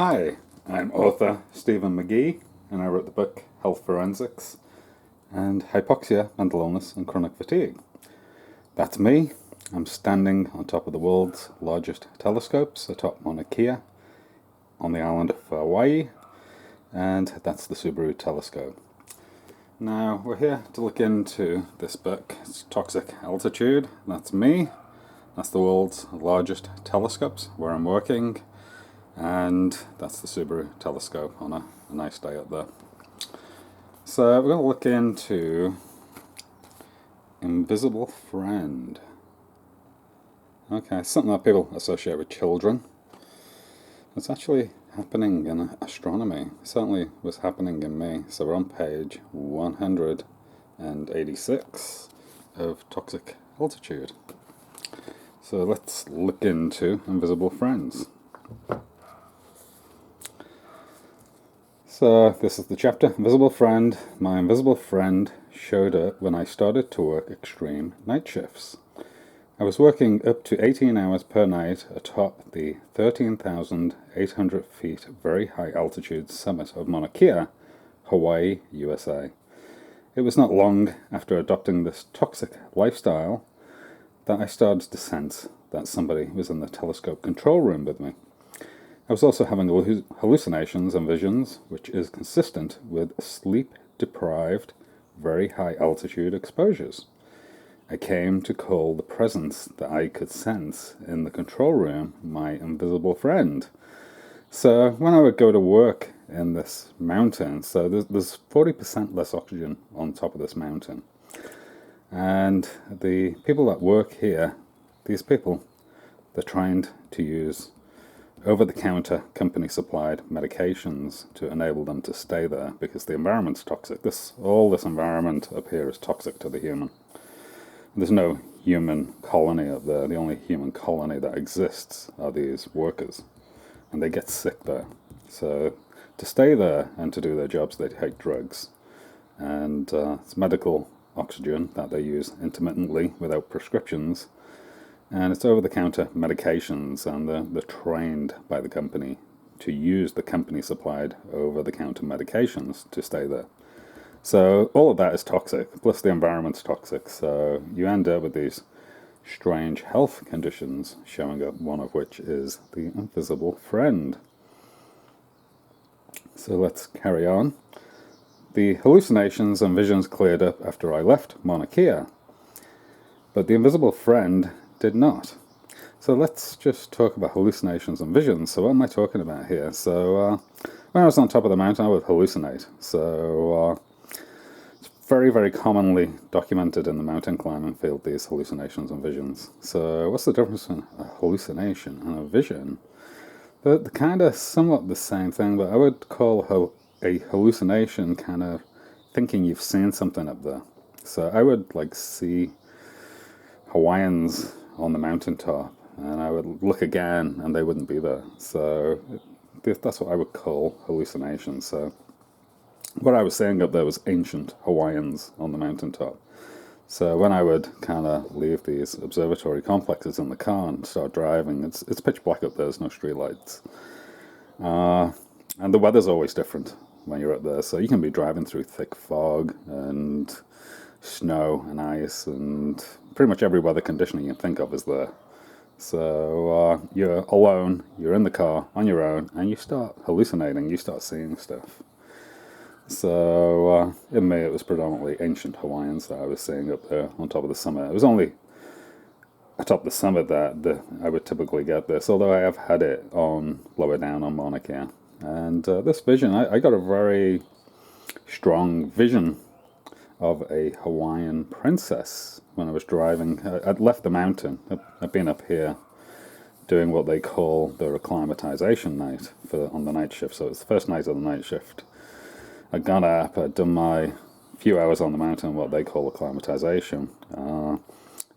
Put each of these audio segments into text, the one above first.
Hi, I'm author Stephen McGee, and I wrote the book Health Forensics and Hypoxia, Mental Illness, and Chronic Fatigue. That's me. I'm standing on top of the world's largest telescopes atop Mauna Kea on the island of Hawaii, and that's the Subaru telescope. Now, we're here to look into this book. It's Toxic Altitude. That's me. That's the world's largest telescopes where I'm working. And that's the Subaru telescope on a nice day up there. So we're going to look into Invisible Friend. Okay, something that people associate with children. It's actually happening in astronomy. It certainly was happening in me. So we're on page 186 of Toxic Altitude. So let's look into Invisible Friends. So this is the chapter, Invisible Friend. My invisible friend showed up when I started to work extreme night shifts. I was working up to 18 hours per night atop the 13,800 feet very high altitude summit of Mauna Kea, Hawaii, USA. It was not long after adopting this toxic lifestyle that I started to sense that somebody was in the telescope control room with me. I was also having hallucinations and visions, which is consistent with sleep-deprived, very high-altitude exposures. I came to call the presence that I could sense in the control room my invisible friend. So when I would go to work in this mountain, so there's 40% less oxygen on top of this mountain. And the people that work here, these people, they're trained to use over-the-counter company-supplied medications to enable them to stay there because the environment's toxic. All this environment up here is toxic to the human. There's no human colony up there. The only human colony that exists are these workers, and they get sick there. So to stay there and to do their jobs, they take drugs, and it's medical oxygen that they use intermittently without prescriptions. And it's over-the-counter medications, and they're trained by the company to use the company-supplied over-the-counter medications to stay there. So all of that is toxic, plus the environment's toxic. So you end up with these strange health conditions showing up, one of which is the invisible friend. So let's carry on. The hallucinations and visions cleared up after I left Mauna Kea, but the invisible friend did not. So let's just talk about hallucinations and visions. So what am I talking about here? So when I was on top of the mountain, I would hallucinate. So it's very, very commonly documented in the mountain climbing field, these hallucinations and visions. So what's the difference between a hallucination and a vision? They're kind of somewhat the same thing, but I would call a hallucination kind of thinking you've seen something up there. So I would see Hawaiians on the mountaintop, and I would look again and they wouldn't be there. So that's what I would call hallucinations. So what I was seeing up there was ancient Hawaiians on the mountaintop. So when I would kind of leave these observatory complexes in the car and start driving, it's pitch black up there, there's no streetlights. And the weather's always different when you're up there. So you can be driving through thick fog and snow and ice, and pretty much every weather condition you can think of is there. So you're alone, you're in the car on your own, and you start hallucinating, you start seeing stuff. So in me, it was predominantly ancient Hawaiians that I was seeing up there on top of the summit. It was only atop the summit that I would typically get this, although I have had it on lower down on Mauna Kea. And this vision, I got a very strong vision of a Hawaiian princess when I was driving. I'd left the mountain. I'd been up here doing what they call the acclimatization night on the night shift. So it's the first night of the night shift. I'd gone up, I'd done my few hours on the mountain, what they call acclimatization. And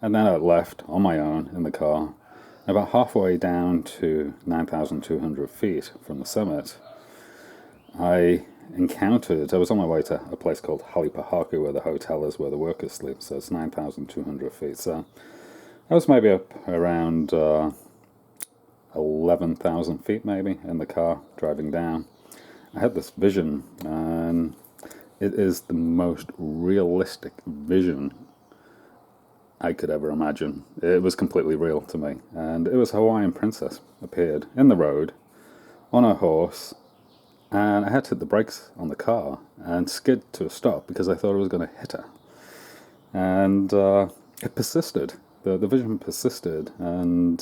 then I left on my own in the car. About halfway down to 9,200 feet from the summit, I was on my way to a place called Halipahaku, where the hotel is, where the workers sleep. So it's 9,200 feet. So I was maybe up around 11,000 feet maybe in the car driving down. I had this vision, and it is the most realistic vision I could ever imagine. It was completely real to me, and it was a Hawaiian princess appeared in the road on a horse, and I had to hit the brakes on the car and skid to a stop because I thought I was going to hit her. And it persisted. The vision persisted, and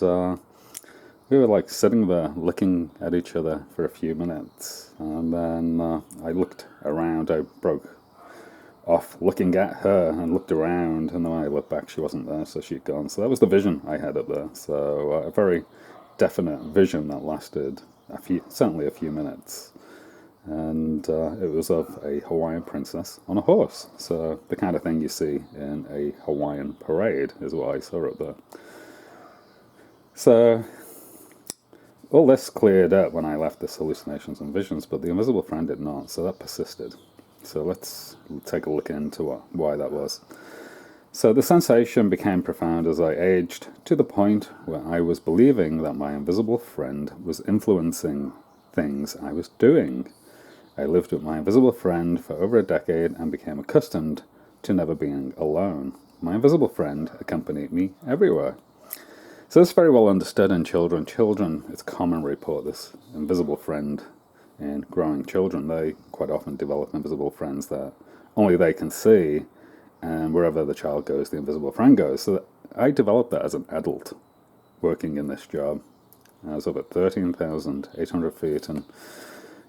we were like sitting there looking at each other for a few minutes, and then I looked around. I broke off looking at her and looked around, and then when I looked back, she wasn't there, so she'd gone. So that was the vision I had up there. So a very definite vision that lasted certainly a few minutes. And it was of a Hawaiian princess on a horse. So the kind of thing you see in a Hawaiian parade is what I saw up there. So all this cleared up when I left this hallucinations and visions, but the invisible friend did not, so that persisted. So let's take a look into why that was. So the sensation became profound as I aged, to the point where I was believing that my invisible friend was influencing things I was doing. I lived with my invisible friend for over a decade and became accustomed to never being alone. My invisible friend accompanied me everywhere. So this is very well understood in children. Children, it's common to report this invisible friend in growing children. They quite often develop invisible friends that only they can see, and wherever the child goes, the invisible friend goes. So I developed that as an adult working in this job. I was up at 13,800 feet, and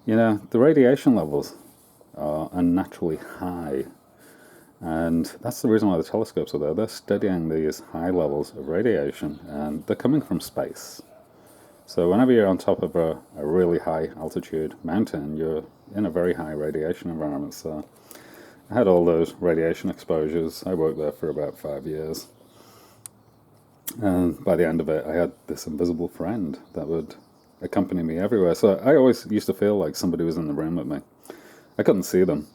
the radiation levels are unnaturally high. And that's the reason why the telescopes are there. They're studying these high levels of radiation, and they're coming from space. So whenever you're on top of a really high altitude mountain, you're in a very high radiation environment. So I had all those radiation exposures. I worked there for about 5 years. And by the end of it, I had this invisible friend that would accompany me everywhere. So I always used to feel like somebody was in the room with me. I couldn't see them.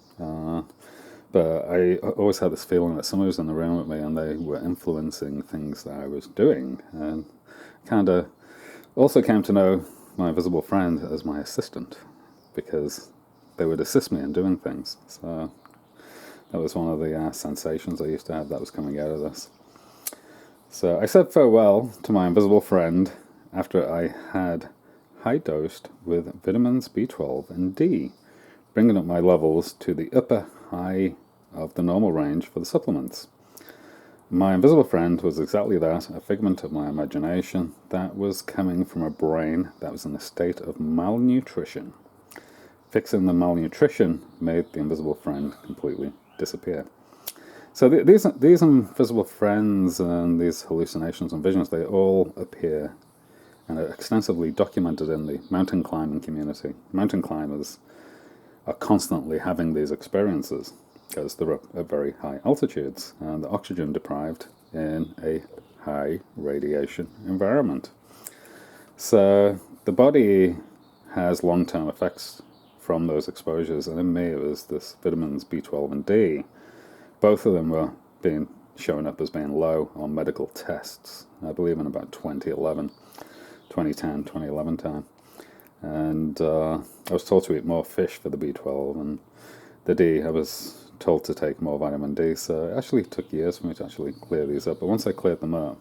But I always had this feeling that somebody was in the room with me and they were influencing things that I was doing. And kind of also came to know my invisible friend as my assistant, because they would assist me in doing things. So that was one of the sensations I used to have that was coming out of this. So I said farewell to my invisible friend after I had high-dosed with vitamins B12 and D, bringing up my levels to the upper high of the normal range for the supplements. My invisible friend was exactly that, a figment of my imagination that was coming from a brain that was in a state of malnutrition. Fixing the malnutrition made the invisible friend completely disappear. So these invisible friends and these hallucinations and visions, they all appear and are extensively documented in the mountain climbing community. Mountain climbers are constantly having these experiences because they're at very high altitudes and they're oxygen deprived in a high radiation environment. So the body has long-term effects from those exposures, and in me it was this vitamins B12 and D. Both of them were showing up as being low on medical tests, I believe in about 2010, 2011 time. And I was told to eat more fish for the B12, and the D, I was told to take more vitamin D. So it actually took years for me to actually clear these up. But once I cleared them up,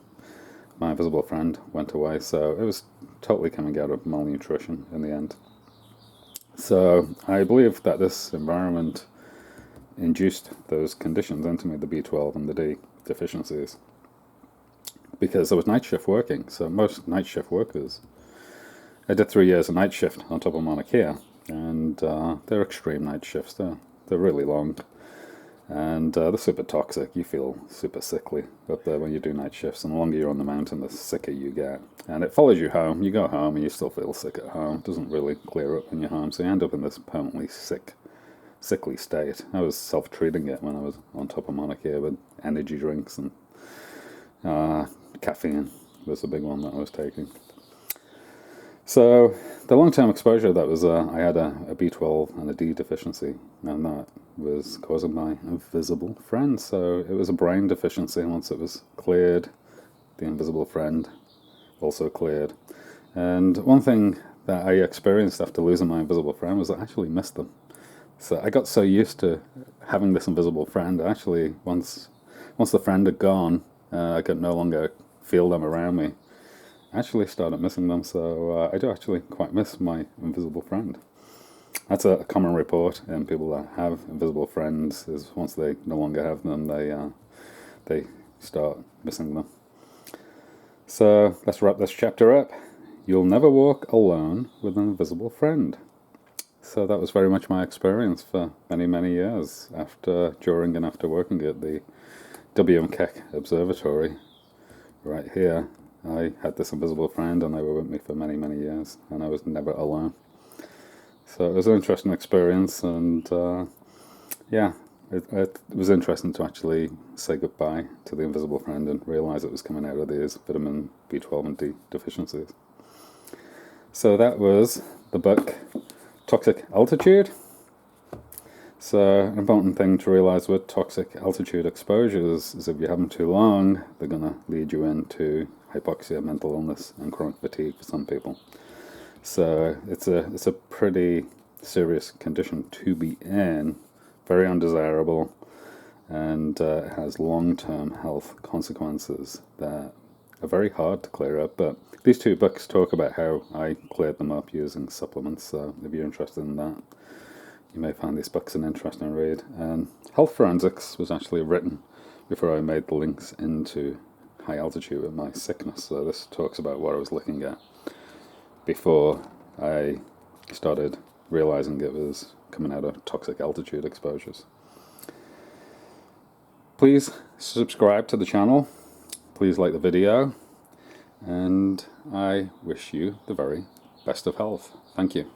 my invisible friend went away. So it was totally coming out of malnutrition in the end. So I believe that this environment induced those conditions into me, the B12 and the D deficiencies, because I was night shift working. So most night shift workers, I did 3 years of night shift on top of Mauna Kea, and they're extreme night shifts. They're really long, and they're super toxic. You feel super sickly up there when you do night shifts, and the longer you're on the mountain, the sicker you get. And it follows you home. You go home and you still feel sick at home. It doesn't really clear up when you're home, so you end up in this permanently sickly state. I was self-treating it when I was on top of Mauna Kea with energy drinks, and caffeine was the big one that I was taking. So the long-term exposure, that was I had a B12 and a D deficiency, and that was causing my invisible friend. So it was a brain deficiency, and once it was cleared, the invisible friend also cleared. And one thing that I experienced after losing my invisible friend was I actually missed them. So I got so used to having this invisible friend, actually, once the friend had gone, I could no longer feel them around me. I actually started missing them, so I do actually quite miss my invisible friend. That's a common report in people that have invisible friends, is once they no longer have them, they start missing them. So let's wrap this chapter up. You'll never walk alone with an invisible friend. So that was very much my experience for many, many years, during and after working at the WM Observatory right here. I had this invisible friend and they were with me for many, many years, and I was never alone. So it was an interesting experience, and yeah, it was interesting to actually say goodbye to the invisible friend and realize it was coming out of these vitamin B12 and D deficiencies. So that was the book Toxic Altitude. So an important thing to realize with toxic altitude exposures is if you have them too long, they're going to lead you into hypoxia, mental illness, and chronic fatigue for some people. So it's a pretty serious condition to be in, very undesirable, and it has long-term health consequences that are very hard to clear up. But these two books talk about how I cleared them up using supplements, so if you're interested in that, you may find these books an interesting read. And Health Forensics was actually written before I made the links into high altitude with my sickness, so this talks about what I was looking at before I started realizing it was coming out of toxic altitude exposures. Please subscribe to the channel, please like the video, and I wish you the very best of health. Thank you.